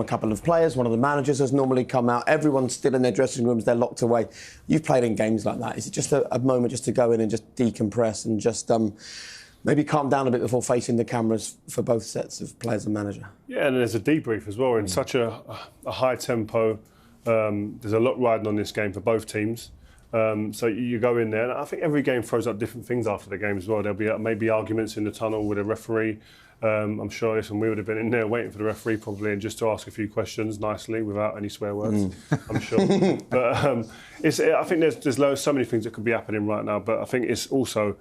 A couple of players, one of the managers has normally come out, everyone's still in their dressing rooms, they're locked away. You've played in games like that. Is it just a moment just to go in and just decompress and just maybe calm down a bit before facing the cameras for both sets of players and manager? Yeah, and there's a debrief as well in such a high tempo. There's a lot riding on this game for both teams. So you go in there, and I think every game throws up different things after the game as well. There'll be maybe arguments in the tunnel with a referee. I'm sure we would have been in there waiting for the referee probably and just to ask a few questions nicely without any swear words, I'm sure. But I think there's so many things that could be happening right now, but I think it's also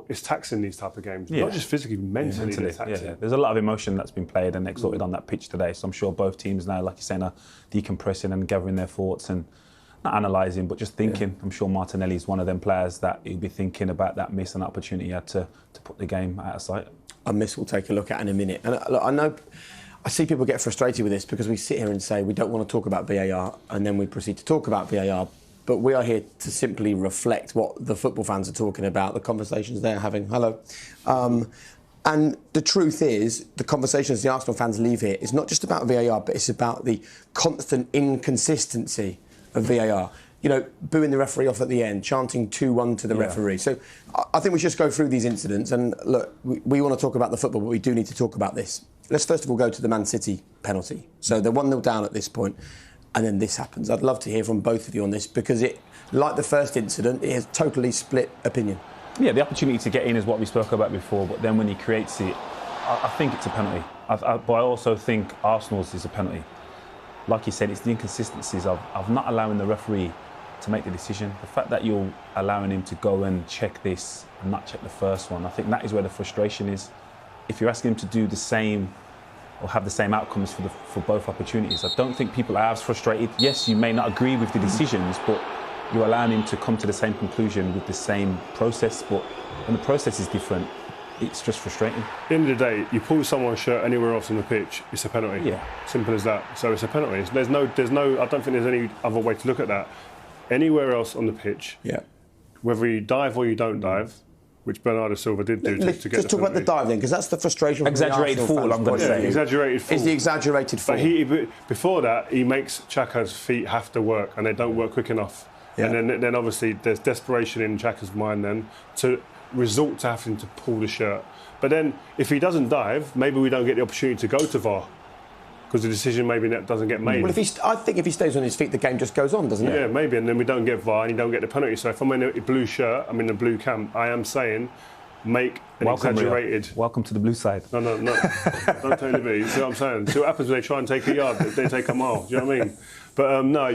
it's taxing these type of games, not just physically, mentally. Yeah. There's a lot of emotion that's been played and exalted on that pitch today, so I'm sure both teams now, like you're saying, are decompressing and gathering their thoughts and not analysing, but just thinking. I'm sure Martinelli is one of them players that he'll be thinking about that miss and opportunity he had to put the game out of sight. A miss we'll take a look at in a minute. And look, I see people get frustrated with this because we sit here and say we don't want to talk about VAR and then we proceed to talk about VAR. But we are here to simply reflect what the football fans are talking about, the conversations they're having. Hello. And the truth is, the conversations the Arsenal fans leave here is not just about VAR, but it's about the constant inconsistency of VAR. You know, booing the referee off at the end, chanting 2-1 to the referee. So I think we should just go through these incidents. And look, we want to talk about the football, but we do need to talk about this. Let's first of all go to the Man City penalty. So they're 1-0 down at this point, and then this happens. I'd love to hear from both of you on this because it, like the first incident, it has totally split opinion. Yeah, the opportunity to get in is what we spoke about before, but then when he creates it, I think it's a penalty. But I also think Arsenal's is a penalty. Like you said, it's the inconsistencies of not allowing the referee to make the decision. The fact that you're allowing him to go and check this and not check the first one, I think that is where the frustration is. If you're asking him to do the same or have the same outcomes for both opportunities, I don't think people are as frustrated. Yes, you may not agree with the decisions, but you're allowing him to come to the same conclusion with the same process. But when the process is different, it's just frustrating. At the end of the day, you pull someone's shirt anywhere else on the pitch, it's a penalty. Yeah. Simple as that. So it's a penalty. There's no. I don't think there's any other way to look at that. Anywhere else on the pitch, whether you dive or you don't dive, which Bernardo Silva did do to get the penalty. Just talk about the dive then, because that's the frustration. Exaggerated fall, I'm going to say. Exaggerated fall. It's the exaggerated fall. But before that, he makes Xhaka's feet have to work, and they don't work quick enough. Yeah. And then obviously there's desperation in Xhaka's mind then to resort to having to pull the shirt. But then if he doesn't dive, maybe we don't get the opportunity to go to VAR. Because the decision maybe doesn't get made. Well, I think if he stays on his feet, the game just goes on, doesn't it? Yeah, maybe, and then we don't get VAR and you don't get the penalty. So if I'm in a blue shirt, I'm in the blue camp, I am saying, make an exaggerated... Welcome to the blue side. No. Don't take liberty. You see what I'm saying? See what happens when they try and take a yard, they take a mile. Do you know what I mean? But no,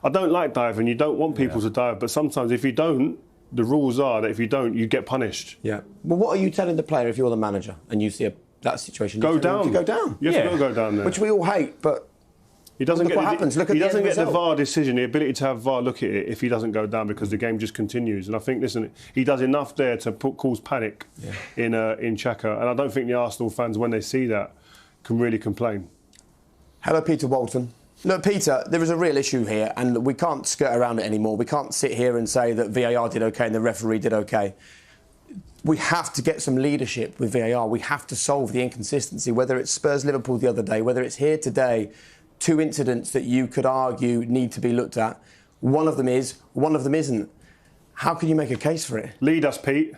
I don't like diving. You don't want people to dive, but sometimes if you don't, the rules are that if you don't, you get punished. Yeah. Well, what are you telling the player if you're the manager and you see that situation? Go down. Go down. You have to go down there. Which we all hate, but he doesn't get what happens. Look at he doesn't get the result. VAR decision, the ability to have VAR look at it if he doesn't go down because the game just continues. And I think, listen, he does enough there to cause panic in Xhaka. And I don't think the Arsenal fans, when they see that, can really complain. Hello, Peter Walton. Look, Peter, there is a real issue here, and we can't skirt around it anymore. We can't sit here and say that VAR did OK and the referee did OK. We have to get some leadership with VAR. We have to solve the inconsistency, whether it's Spurs-Liverpool the other day, whether it's here today, two incidents that you could argue need to be looked at. One of them is, one of them isn't. How can you make a case for it? Lead us, Pete.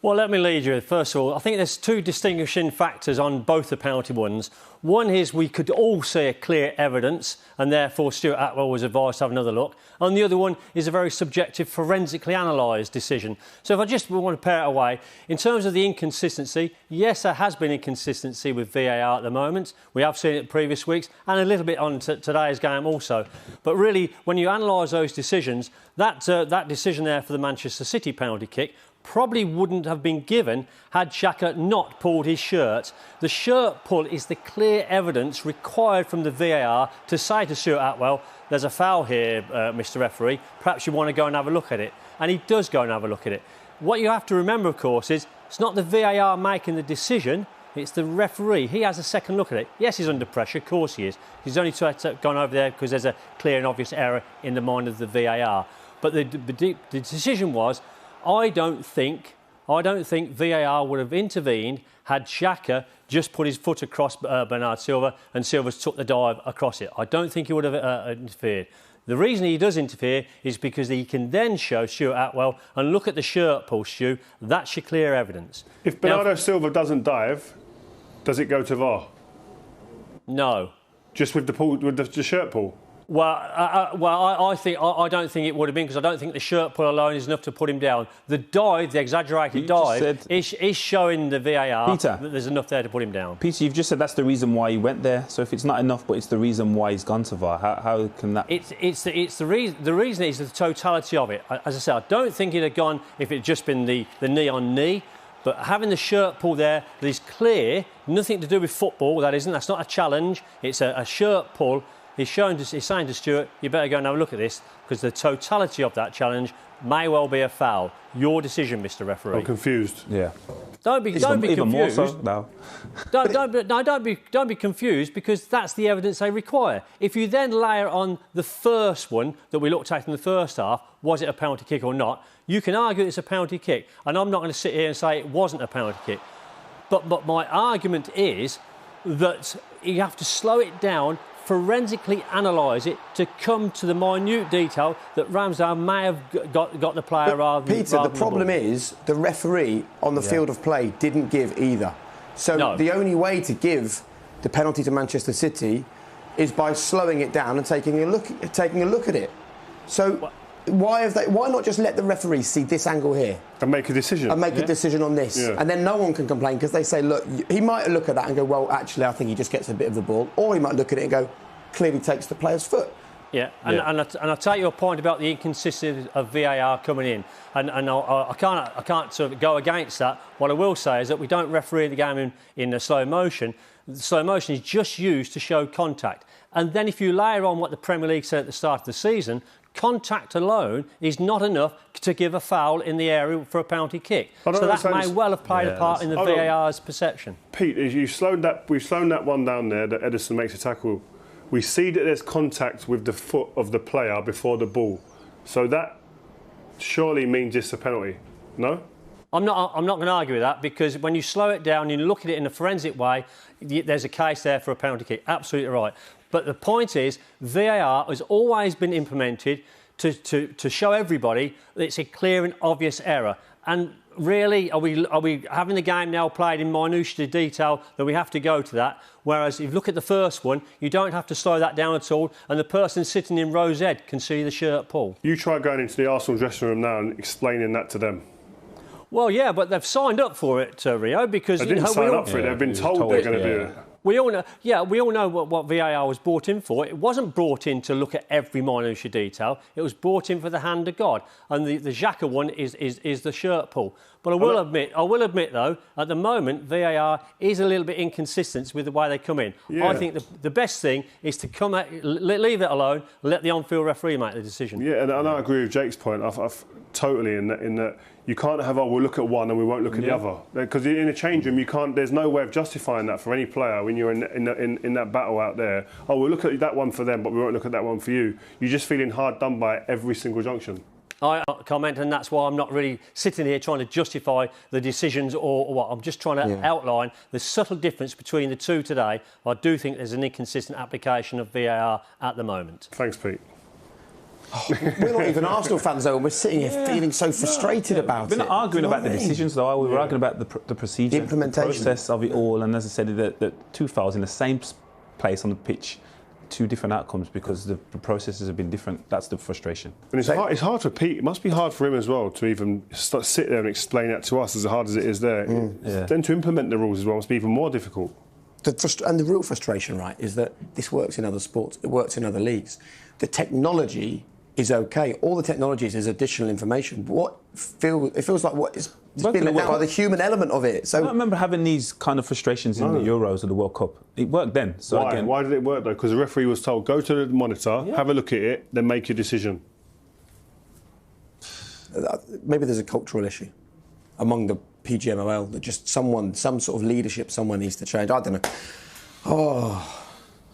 Well, let me lead you. First of all, I think there's two distinguishing factors on both the penalty ones. One is we could all see a clear evidence, and therefore Stuart Atwell was advised to have another look. And the other one is a very subjective, forensically analysed decision. So if I just want to pair it away, in terms of the inconsistency, yes, there has been inconsistency with VAR at the moment. We have seen it in previous weeks, and a little bit on today's game also. But really, when you analyse those decisions, that decision there for the Manchester City penalty kick probably wouldn't have been given had Xhaka not pulled his shirt. The shirt pull is the clear evidence required from the VAR to say to Stuart Atwell, there's a foul here, Mr Referee, perhaps you want to go and have a look at it. And he does go and have a look at it. What you have to remember, of course, is it's not the VAR making the decision, it's the referee. He has a second look at it. Yes, he's under pressure, of course he is. He's only gone over there because there's a clear and obvious error in the mind of the VAR. But the decision was, I don't think I don't think VAR would have intervened had Xhaka just put his foot across Bernard Silva and Silva's took the dive across it. I don't think he would have interfered. The reason he does interfere is because he can then show Stuart Atwell and look at the shirt pull, Stu. That's your clear evidence. If Bernardo Silva doesn't dive, does it go to VAR? No. Just with the shirt pull? Well, I don't think it would have been, because I don't think the shirt pull alone is enough to put him down. The dive, the exaggerated dive, is showing the VAR Peter, that there's enough there to put him down. Peter, you've just said that's the reason why he went there. So if it's not enough, but it's the reason why he's gone to VAR, how can that? It's the reason. The reason is the totality of it. As I said, I don't think it'd have gone if it had just been the knee on knee. But having the shirt pull there that is clear, nothing to do with football. That's not a challenge. It's a shirt pull. He's saying to Stuart, you better go and have a look at this, because the totality of that challenge may well be a foul. Your decision, Mr. Referee. I'm confused. Yeah. Don't be even confused. More so now. Don't be confused, because that's the evidence they require. If you then layer on the first one that we looked at in the first half, was it a penalty kick or not? You can argue it's a penalty kick, and I'm not going to sit here and say it wasn't a penalty kick. But my argument is that you have to slow it down, forensically analyse it to come to the minute detail that Ramsdale may have got the player rather than Peter, the problem is the referee on the field of play didn't give either. So the only way to give the penalty to Manchester City is by slowing it down and taking a look at it. So why not just let the referee see this angle here and make a decision a decision on this, and then no one can complain, because they say, look, he might look at that and go, well, actually, I think he just gets a bit of the ball, or he might look at it and go, clearly takes the player's foot. Yeah, and I take your point about the inconsistency of VAR coming in, and I can't sort of go against that. What I will say is that we don't referee the game in slow motion. The slow motion is just used to show contact, and then if you layer on what the Premier League said at the start of the season, contact alone is not enough to give a foul in the area for a penalty kick. So that may well have played a part in the VAR's perception. Pete, we've slowed that one down there that Ederson makes a tackle. We see that there's contact with the foot of the player before the ball. So that surely means it's a penalty, no? I'm not going to argue with that, because when you slow it down and you look at it in a forensic way, there's a case there for a penalty kick. Absolutely right. But the point is, VAR has always been implemented to show everybody that it's a clear and obvious error. And really, are we having the game now played in minutiae detail that we have to go to that? Whereas if you look at the first one, you don't have to slow that down at all, and the person sitting in row Z can see the shirt pull. You try going into the Arsenal dressing room now and explaining that to them. Well, yeah, but they've signed up for it, Rio, because they didn't sign up for it. They've been told they're going to do it. We all know what VAR was brought in for. It wasn't brought in to look at every minutiae detail. It was brought in for the hand of God. And the Xhaka one is the shirt pull. But I will admit though, at the moment VAR is a little bit inconsistent with the way they come in. Yeah. I think the best thing is to leave it alone, let the on-field referee make the decision. Yeah, and I agree with Jake's point. I've totally in that you can't have, we'll look at one and we won't look at the other. Because in a change room, there's no way of justifying that for any player when you're in that battle out there. We'll look at that one for them, but we won't look at that one for you. You're just feeling hard done by at every single junction. I comment, and that's why I'm not really sitting here trying to justify the decisions or what. I'm just trying to outline the subtle difference between the two today. I do think there's an inconsistent application of VAR at the moment. Thanks, Pete. We're not even Arsenal fans, though, and we're sitting here feeling so frustrated about it. We're not arguing about the decisions, though. We were arguing about the procedure, the implementation, the process of it all. And as I said, that two fouls in the same place on the pitch, two different outcomes because the processes have been different. That's the frustration. And it's hard for Pete. It must be hard for him as well to even sit there and explain that to us, as hard as it is there. Then to implement the rules as well must be even more difficult. And the real frustration, right, is that this works in other sports. It works in other leagues. The technology is okay. All the technologies is additional information. But it feels like what is being let down by the human element of it. So I remember having these kind of frustrations in the Euros or the World Cup. It worked then. So why did it work though? Because the referee was told, go to the monitor, have a look at it, then make your decision. Maybe there's a cultural issue among the PGMOL that just some sort of leadership, someone needs to change. I don't know.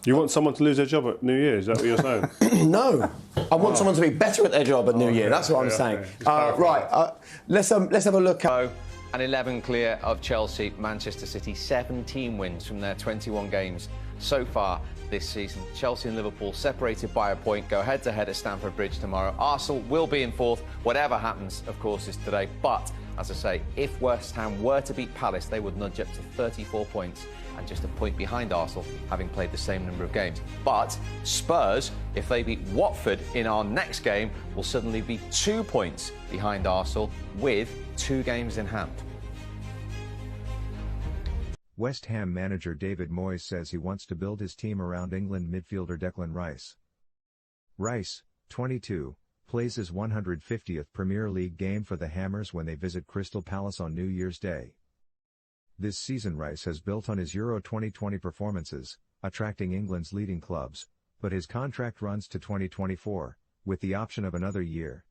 You want someone to lose their job at New Year? Is that what you're saying? No, I want someone to be better at their job at New Year. That's what I'm saying. Right, let's have a look at. And 11 clear of Chelsea. Manchester City 17 wins from their 21 games so far this season. Chelsea and Liverpool separated by a point, go head-to-head at Stamford Bridge tomorrow. Arsenal will be in fourth. Whatever happens, of course, is today. But, as I say, if West Ham were to beat Palace, they would nudge up to 34 points and just a point behind Arsenal, having played the same number of games. But Spurs, if they beat Watford in our next game, will suddenly be 2 points behind Arsenal with 2 games in hand. West Ham manager David Moyes says he wants to build his team around England midfielder Declan Rice. Rice, 22, plays his 150th Premier League game for the Hammers when they visit Crystal Palace on New Year's Day. This season Rice has built on his Euro 2020 performances, attracting England's leading clubs, but his contract runs to 2024, with the option of another year.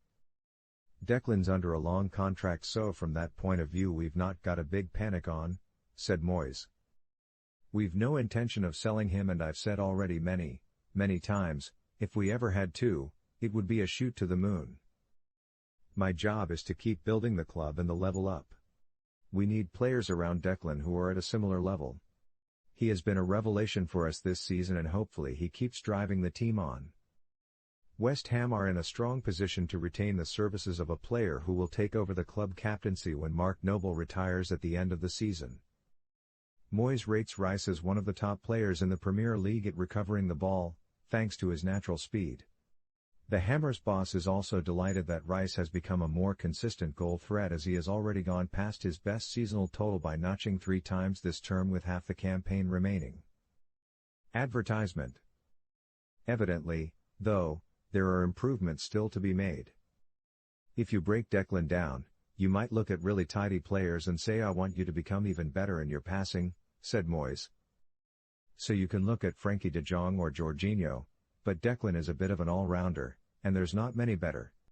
Declan's under a long contract, so from that point of view we've not got a big panic on, said Moyes. We've no intention of selling him, and I've said already many times, if we ever had to, it would be a shoot to the moon. My job is to keep building the club and the level up. We need players around Declan who are at a similar level. He has been a revelation for us this season and hopefully he keeps driving the team on. West Ham are in a strong position to retain the services of a player who will take over the club captaincy when Mark Noble retires at the end of the season. Moyes rates Rice as one of the top players in the Premier League at recovering the ball, thanks to his natural speed. The Hammers boss is also delighted that Rice has become a more consistent goal threat, as he has already gone past his best seasonal total by notching 3 times this term with half the campaign remaining. Advertisement. Evidently, though, there are improvements still to be made. If you break Declan down, you might look at really tidy players and say, I want you to become even better in your passing, said Moyes. So you can look at Frankie de Jong or Jorginho, but Declan is a bit of an all-rounder, and there's not many better.